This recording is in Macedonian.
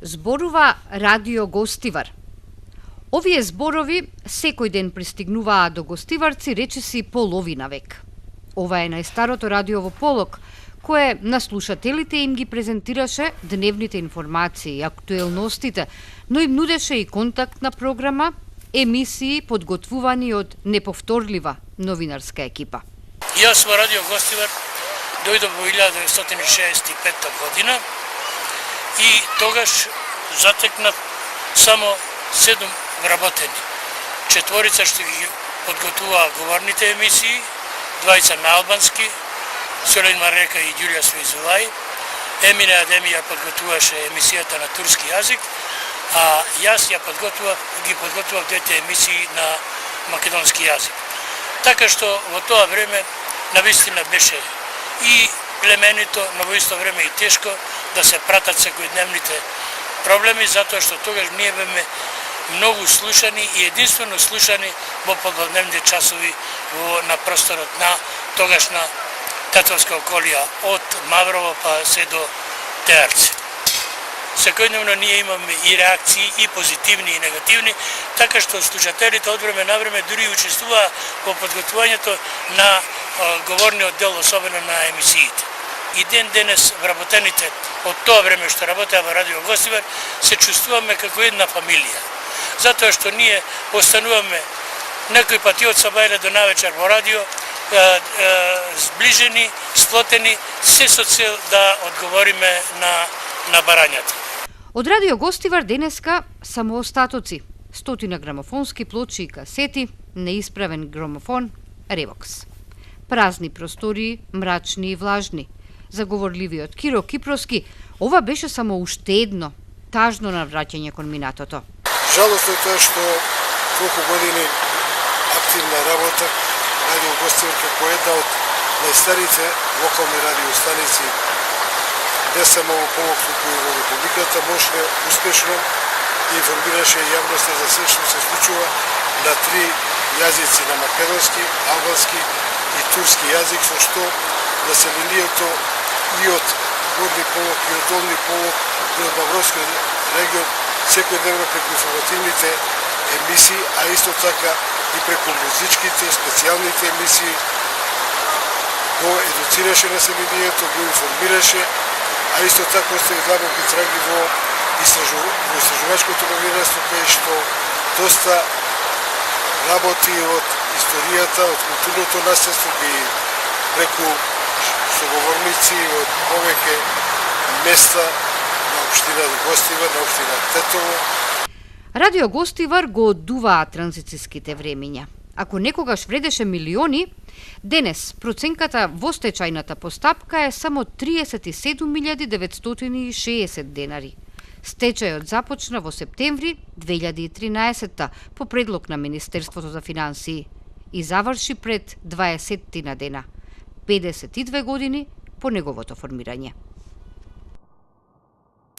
Зборува Радио Гостивар. Овие зборови секој ден пристигнуваат до гостиварци речиси половина век. Ова е најстарото радиово полог, кое на слушателите им ги презентираше дневните информации и актуелностите, но им нудеше и контактна програма, емисии подготвувани од неповторлива новинарска екипа. Јас во Радио Гостивар дојдов во 1965 година и тогаш затекнав само 7 вработени. 4 што ги подготвуваа говорните емисии, 2 на албански, Солен Марека и Ѓулја Свизулај. Емине Адемија подготвуваше емисијата на турски јазик, а јас ги подготвував двете емисии на македонски јазик. Така што во тоа време навистина беше и племенито, но во исто време и тешко да се пратат секојдневните проблеми, затоа што тогаш ние беме многу слушани и единствено слушани во попладневните часови на просторот на тогашна татовска околија, од Маврово па се до Теарци. Секојдневно ние имаме и реакции, и позитивни, и негативни, така што слушателите од време на време дури учествуваа во подготвувањето на говорниот дел, особено на емисиите. И ден денес вработените од тоа време што работеа во Радио Гостивар се чувствуваме како една фамилија. Затоа што ние остануваме некој пати од сабајле до навечер во радио, сближени, сплотени, се со цел да одговориме на барањата. Од Радио Гостивар денеска само остатоци, 100 грамофонски плочи и касети, неисправен грамофон, ревокс. Празни простории, мрачни и влажни. Заговорливиот Киро Кипроски, ова беше само уште едно тажно навраќање кон минатото. Жалосно е тоа што толку години активна работа Радио Гостивар како една од најстарите локални радиостаници не само во Полог, туку и во Републиката може успешно да информираше јавноста за се што се случува на 3 јазици, на македонски, албански и турски јазик, со што населението и од Горни Полог и од Долни Полог и од Мавровскиот регион секојдневно преку информативните емисии, а исто така и преку музичките, специјалните емисии го едуцираше населението, го информираше, а исто така остави длабоки траги во истражувачкото новинарство, кај што доста работи од историјата, од културното наследство ги преку соговорници од повеќе места на општина Гостивар, на општина Тетово. Радио Гостивар го оддуваа транзицијските времиња. Ако некогаш вредеше милиони, денес проценката во стечајната постапка е само 37.960 денари. Стечајот започна во септември 2013 по предлог на Министерството за финансии и заврши пред 20 дена, 52 години по неговото формирање.